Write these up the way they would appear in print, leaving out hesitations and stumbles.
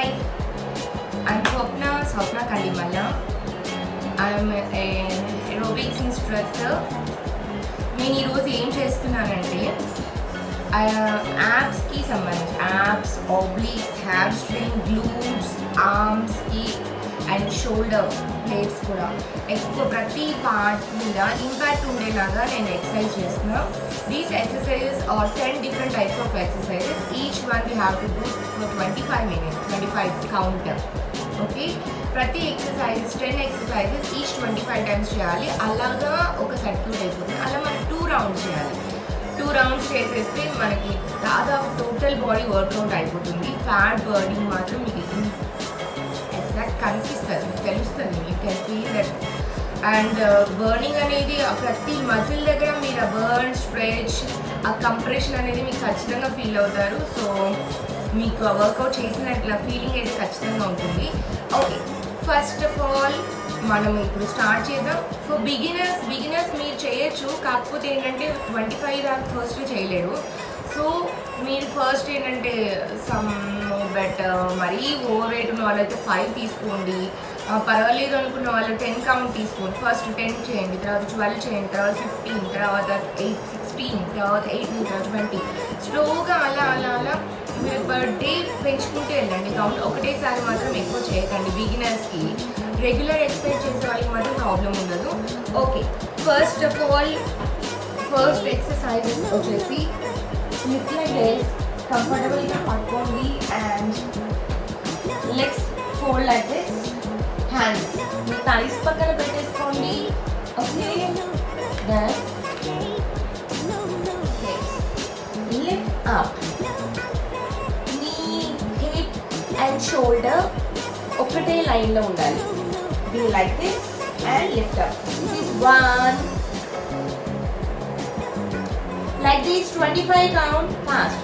Hi, I'm Swapna Kandimalla. I'm an aerobics instructor. నేను ఈరోజు ఏం చేస్తున్నానంటే యాప్స్కి సంబంధించి యాప్స్, ఆబ్లిక్స్, హ్యామ్స్ట్రింగ్, గ్లూట్స్, ఆర్మ్స్కి అండ్ షోల్డర్ ప్లేట్స్ కూడా ఎక్కువ ప్రతి పార్ట్ మీద ఇంపాక్ట్ ఉండేలాగా నేను ఎక్సర్సైజ్ చేస్తున్నా. These exercises are 10 different types of exercises. Each one we have to do for 25 minutes, 25 counter. Okay, ప్రతి ఎక్సర్సైజెస్ 10 exercises ఈచ్ 25 times చేయాలి. అలాగా ఒక సర్క్యూట్ అయిపోతుంది. అలా మనం 2 rounds చేయాలి. 2 rounds చేసేస్తే మనకి దాదాపు టోటల్ బాడీ వర్కౌట్ అయిపోతుంది. ఫ్యాట్ బర్నింగ్ మాత్రం మీకు ఎగ్జాక్ట్ కనిపిస్తుంది, తెలుస్తుంది, you can feel that. And burning అనేది ప్రతి మజిల్ దగ్గర మీరు ఆ బర్న్, స్ట్రెచ్, ఆ కంప్రెషన్ అనేది మీకు ఖచ్చితంగా ఫీల్ అవుతారు. సో మీకు ఆ వర్కౌట్ చేసినట్ల ఫీలింగ్ అయితే ఖచ్చితంగా ఉంటుంది. ఓకే, ఫస్ట్ ఆఫ్ ఆల్ మనం ఇప్పుడు స్టార్ట్ చేద్దాం. ఫర్ బిగినర్స్ మీరు చేయొచ్చు, కాకపోతే ఏంటంటే 25 దాకా ఫస్ట్ చేయలేరు. సో మీరు ఫస్ట్ ఏంటంటే సమ్ బెటర్, మరీ ఓవర్ వెయిట్ ఉన్న వాళ్ళైతే 5 తీసుకోండి. పర్వాలేదు అనుకున్న వాళ్ళు 10 కౌంట్ తీసుకోండి. ఫస్ట్ 10 చేయండి, తర్వాత 12 చేయండి, తర్వాత 15, తర్వాత 8, 16, తర్వాత 18, తర్వాత 20. స్లోగా అలా అలా అలా మీరు పర్ డే పెంచుకుంటూ వెళ్ళండి కౌంట్. ఒకటేసారి మాత్రం ఎక్కువ చేయకండి. బిగినర్స్కి, రెగ్యులర్ ఎక్సర్సైజ్ చేసే వాళ్ళకి మాత్రం ప్రాబ్లం ఉండదు. Okay, first of all first exercises వచ్చేసి స్లిప్ లైక్ దిస్, కంఫర్టబుల్గా పట్టుకోండి and legs fold like this. Hands మీ థైస్ పక్కన పెట్టేసుకోండి. Okay, then lift up. మీ హిప్ అండ్ షోల్డర్ ఒకటే లైన్లో ఉండాలి. Be like this and lift up. This is 1. Like this, 25 count fast.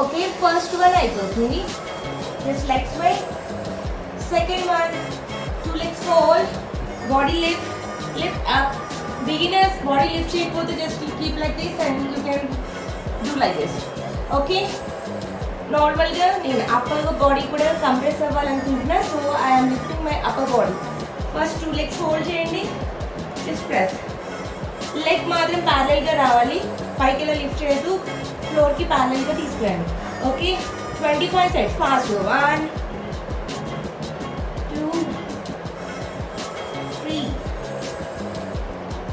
Okay, first one అయిపోతుంది. Just legs wide. Second one, 2 legs fold. Body lift up. Beginners body lift చేయకపోతే just keep like this and you can do like this. Okay. నార్మల్గా నేను upper body కూడా compress అవ్వాలనుకుంటున్నా. So I'm lifting my upper body. First 2 legs fold చేయండి. Just press. Leg మాత్రం ప్యారలల్గా రావాలి. పైకి ఇలా లిఫ్ట్ చేయొద్దు, ఫ్లోర్కి ప్యారలల్గా తీసుకురండి. Okay, 25 sets fast. 1, 2, 3,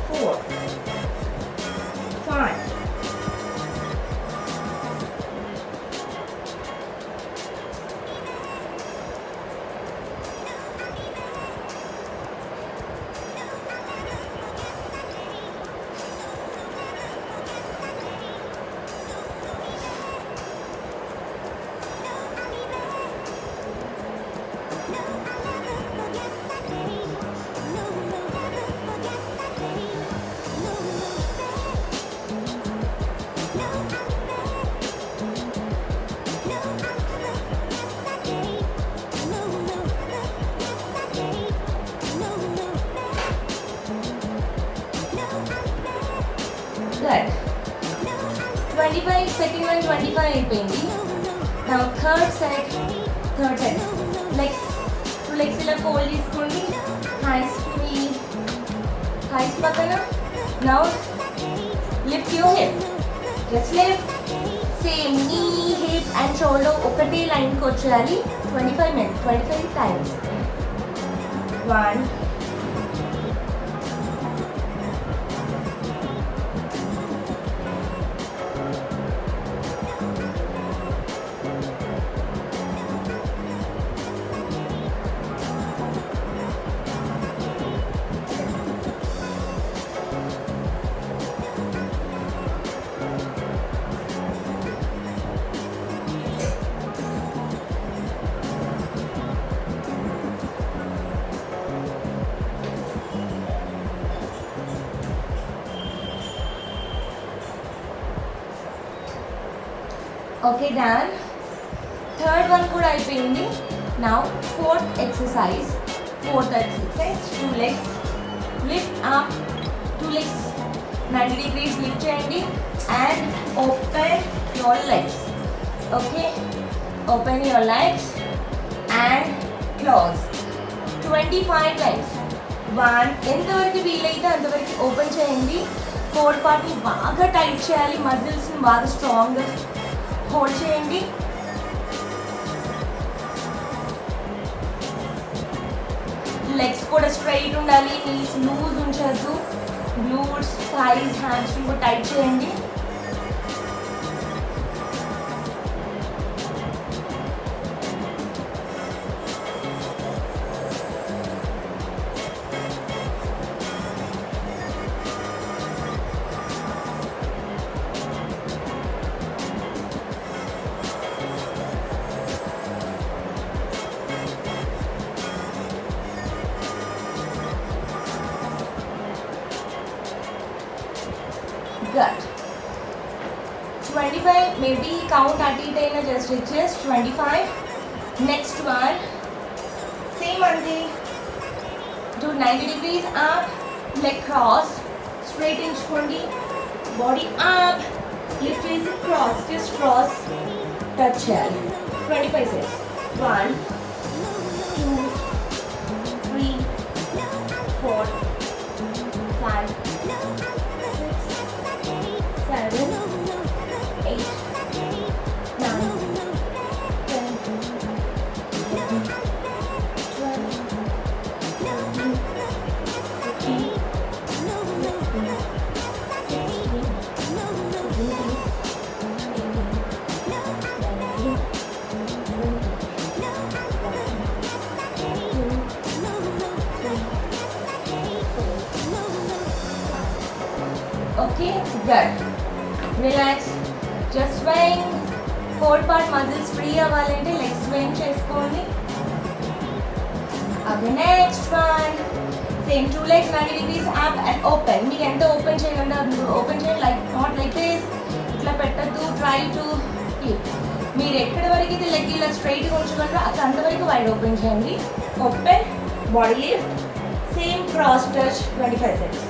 4, 5. Good. 25, second one 25 అయిపోయింది. Now third set. Legs, 2 legs ఇలా fold చేసుకోండి. Hands మీ thighs పక్కన. Now lift your hip. Just lift. Same knee, hip and shoulder ఒకటే లైన్కి వచ్చేయాలి. 25 times. 1 Okay, done. Third one kuda అయిపోయింది. Now fourth exercise. 2 legs. Lift up. 2 legs 90 degrees lift చేయండి and open your legs. Okay, open your legs and close. 25 times. 1 ఎంతవరకు వీలైతే అంతవరకు open చేయండి. Core పార్ట్ని బాగా టైట్ చేయాలి, మజిల్స్ని బాగా స్ట్రాంగ్గా హోల్డ్ చేయండి. లెగ్స్ కూడా స్ట్రైట్ ఉండాలి, నీస్ లూజ్ ఉంచద్దు. గ్లూట్స్, థైస్, హ్యాండ్స్ కూడా టైట్ చేయండి. Good. 25 maybe count at it in just stretches. 25. Next one, same Andy. Do 90 degrees up, leg cross, straight inch 20, body up, lift is cross, just cross, touch here. 25 sets. 1, 2, 3, 4, 5, 7, 8, 9, 10, 11, 12, 13, 14, 15, 16, 17, 18, 19, 20, 21, 22, 23, 24. Okay, good. Relax. Just swing. Core part muscles free అవ్వాలంటే legs swing చేసుకోండి. Okay, next one. Same 2 legs 90 degrees up and open. మీకు ఎంత open చేయకుండా open చేయండి, like not like this. ఇట్లా పెట్టద్దు. Try to keep. మీరు ఎక్కడ వరకు అయితే లెగ్ ఇలా స్ట్రైట్గా ఉంచగలరో అక్కడ అంతవరకు వైడ్ ఓపెన్ చేయండి. Open, body lift, same cross touch 25 seconds.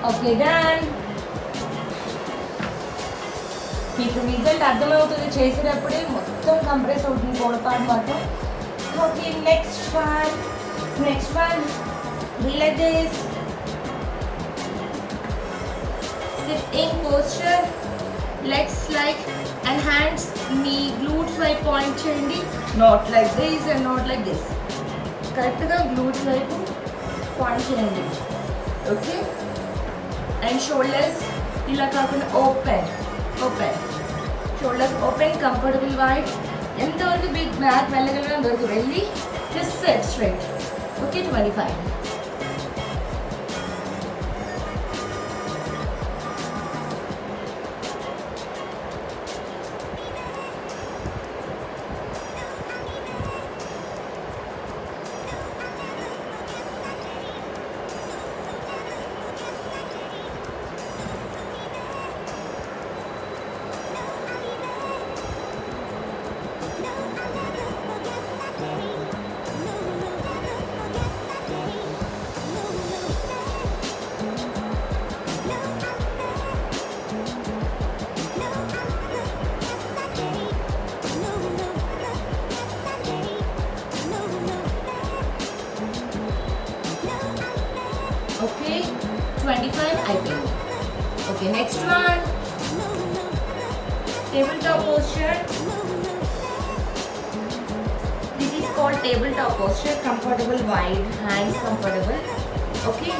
Okay done. మీకు రిజల్ట్ అర్థమవుతుంది చేసేటప్పుడే, మొత్తం కంప్రెస్ అవుతుంది కోర్ పార్ట్ మొత్తం. Okay, next one be like this. Sitting posture, legs like and hands knee glutes వైపు పాయింట్ చేయండి. Not like this and not like this. కరెక్ట్గా glutes వైపు పాయింట్ చేయండి. ఓకే, అండ్ షోల్డర్స్ ఇలా కాకుండా open, shoulders open, comfortable wide. ఎంతవరకు big back వెళ్ళగలరో అంతవరకు వెళ్ళి జస్ట్ సెట్ స్ట్రైట్. ఓకే, 25. 25 అయిపోయింది. Okay, next one table top posture. This is called table top posture. Comfortable, wide hands comfortable. Okay,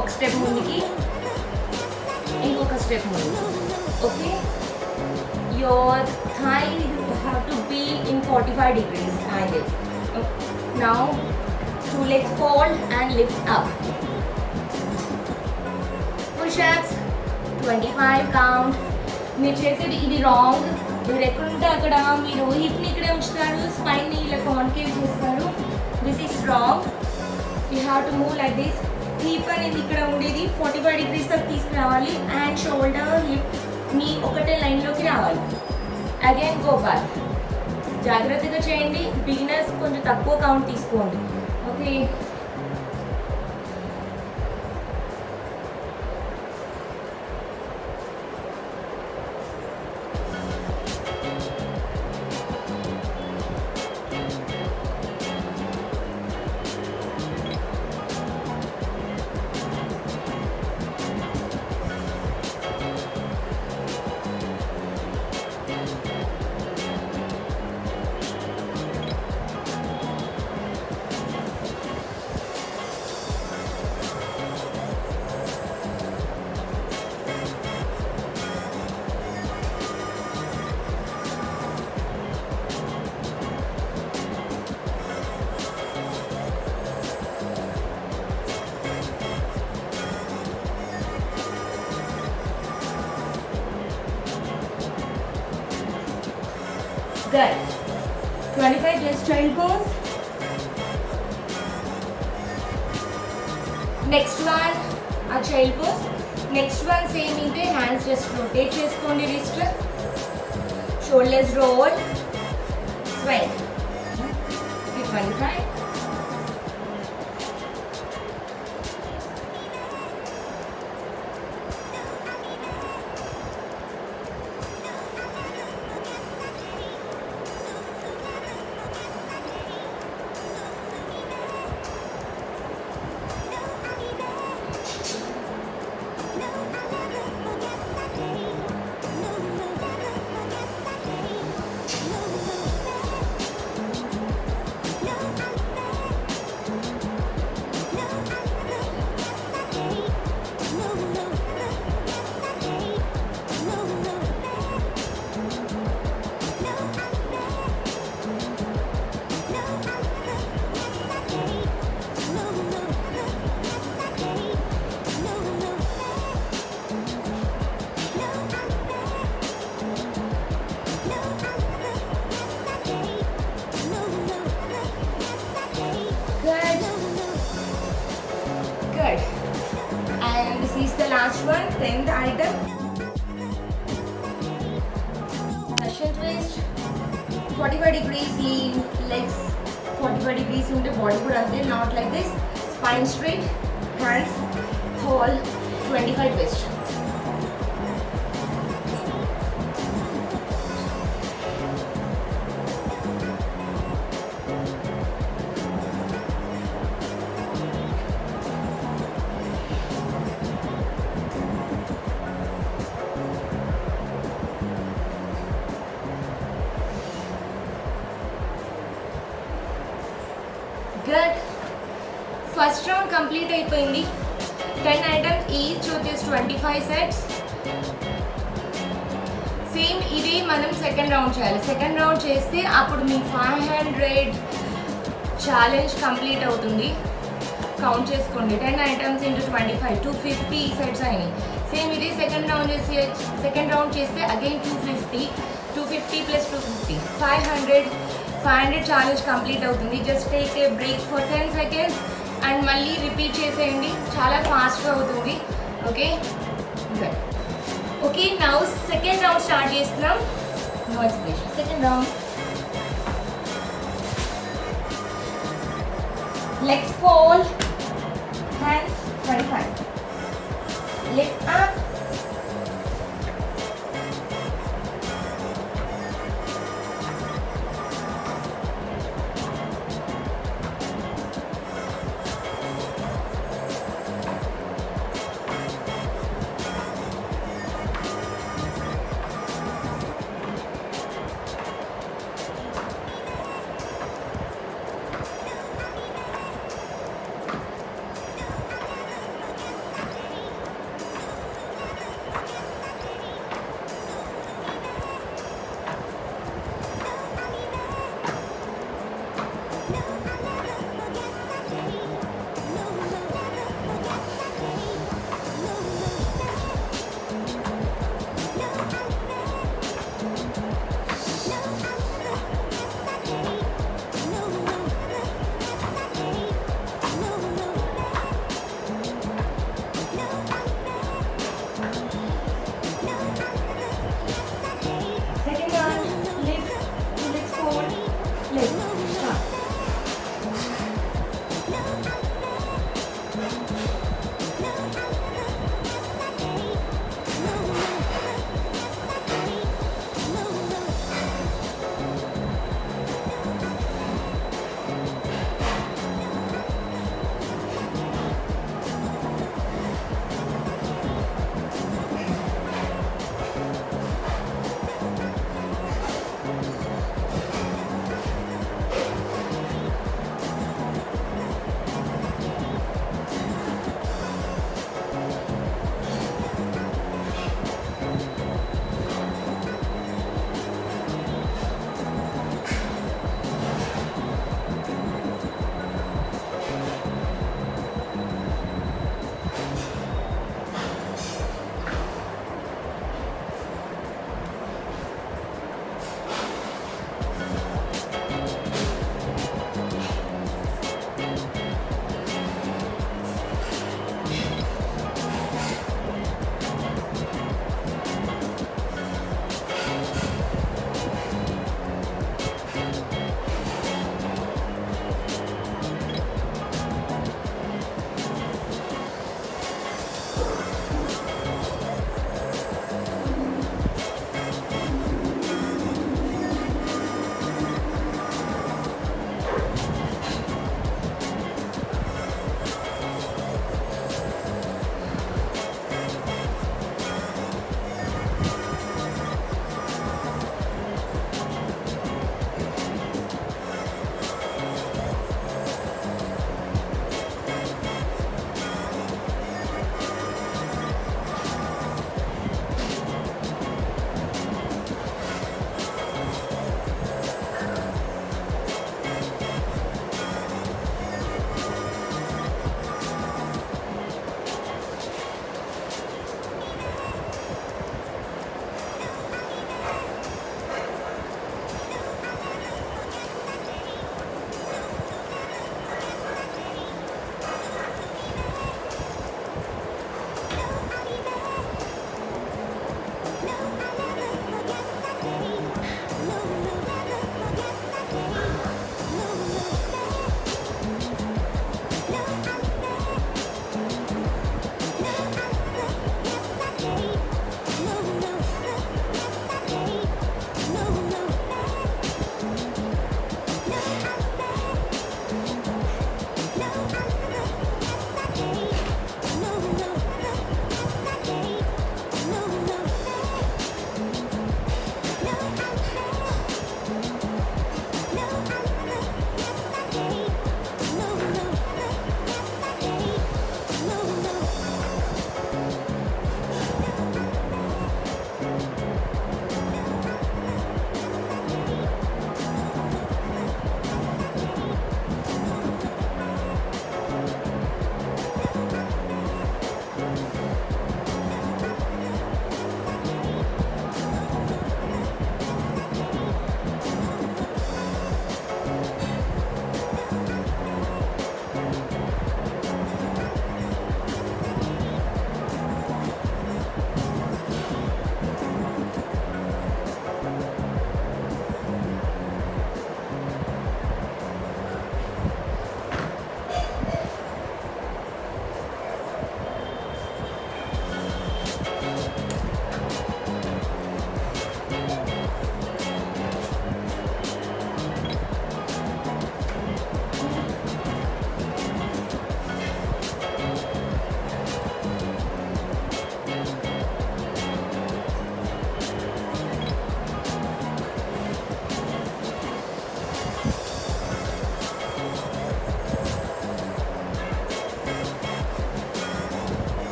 ఒక step ముందుకి, ఇంకొక స్టెప్ ముందు. Okay, your thigh have to be in 45 degrees angle. Now 2 legs fold and lift up. Push-ups 25 count. మీరు చేసేది ఇది wrong. మీరు ఎక్కడుంటే అక్కడ మీరు హిప్ని ఇక్కడే ఉంచుతారు, స్పైన్ని ఇలా కాన్కేవ్ చేస్తారు. This is wrong. You have to move like this. Hip అనేది ఇక్కడ ఉండేది 45 degrees దాకా తీసుకురావాలి అండ్ షోల్డర్ హిప్ మీ ఒకటే లైన్లోకి రావాలి. Again go back. జాగ్రత్తగా చేయండి. బిగినర్స్ కొంచెం తక్కువ కౌంట్ తీసుకోండి. Okay, good. 25 just child pose. Next one a child pose. Next one same inte hands just rotate cheskondi wrist, shoulders roll, swing. 25. Last one, 10th item. Russian twist. 45 degrees lean, legs 45 degrees unte body kuda ante, not like this. Spine straight, hands whole, 25 twist. Good. First round complete అయిపోయింది. 10 items each, which is 25 sets. Same ఇదే మనం second round చేయాలి. Second round చేస్తే అప్పుడు మీ 500 challenge complete అవుతుంది. Count చేసుకోండి. 10 items into 25, 250 సెట్స్ అయినాయి. సేమ్ ఇదే సెకండ్ రౌండ్ చేస్తే అగైన్ 250 ప్లస్ 250 500 ఛాలెంజ్ కంప్లీట్ అవుతుంది. Just take a break for 10 seconds and మళ్ళీ రిపీట్ చేసేయండి. చాలా ఫాస్ట్గా అవుతుంది. Okay, good. Okay, now second round start చేస్తున్నాం. Second round legs fold, hands 25, lift up,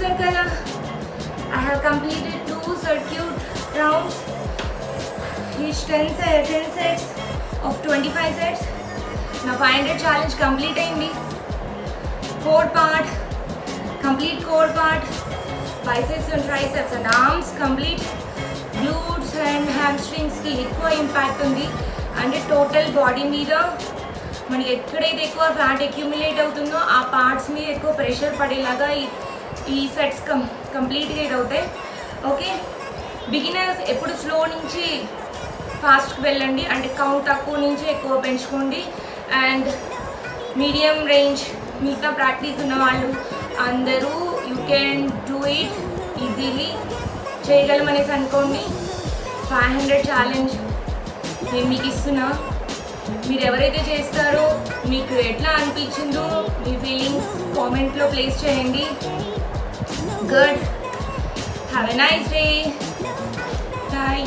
చూసారు కదా, I have completed 2 circuit rounds, each 10 sets of 25 sets. నా 500 challenge complete అయింది. Core part complete, core part, biceps and triceps and arms complete, glutes and హ్యామ్స్ట్రింగ్స్కి ఎక్కువ impact ఉంది. అంటే total body మీద మనకి ఎక్కడైతే ఎక్కువ ఫ్యాట్ అక్యూములేట్ అవుతుందో ఆ పార్ట్స్ మీద ఎక్కువ ప్రెషర్ పడేలాగా ఈ సెట్స్ కంప్లీట్గా ఇది అవుతాయి. ఓకే, బిగినర్స్ ఎప్పుడు స్లో నుంచి ఫాస్ట్కి వెళ్ళండి, అంటే కౌంట్ తక్కువ నుంచి ఎక్కువ పెంచుకోండి. అండ్ మీడియం రేంజ్ మిగతా ప్రాక్టీస్ ఉన్న వాళ్ళు అందరూ you can do it easily, చేయగలమనేసి అనుకోండి. 500 ఛాలెంజ్ నేను మీకు ఇస్తున్నా. మీరు ఎవరైతే చేస్తారో మీకు ఎట్లా అనిపించిందో మీ ఫీలింగ్స్ కామెంట్లో ప్లేస్ చేయండి. Good, have a nice day, bye.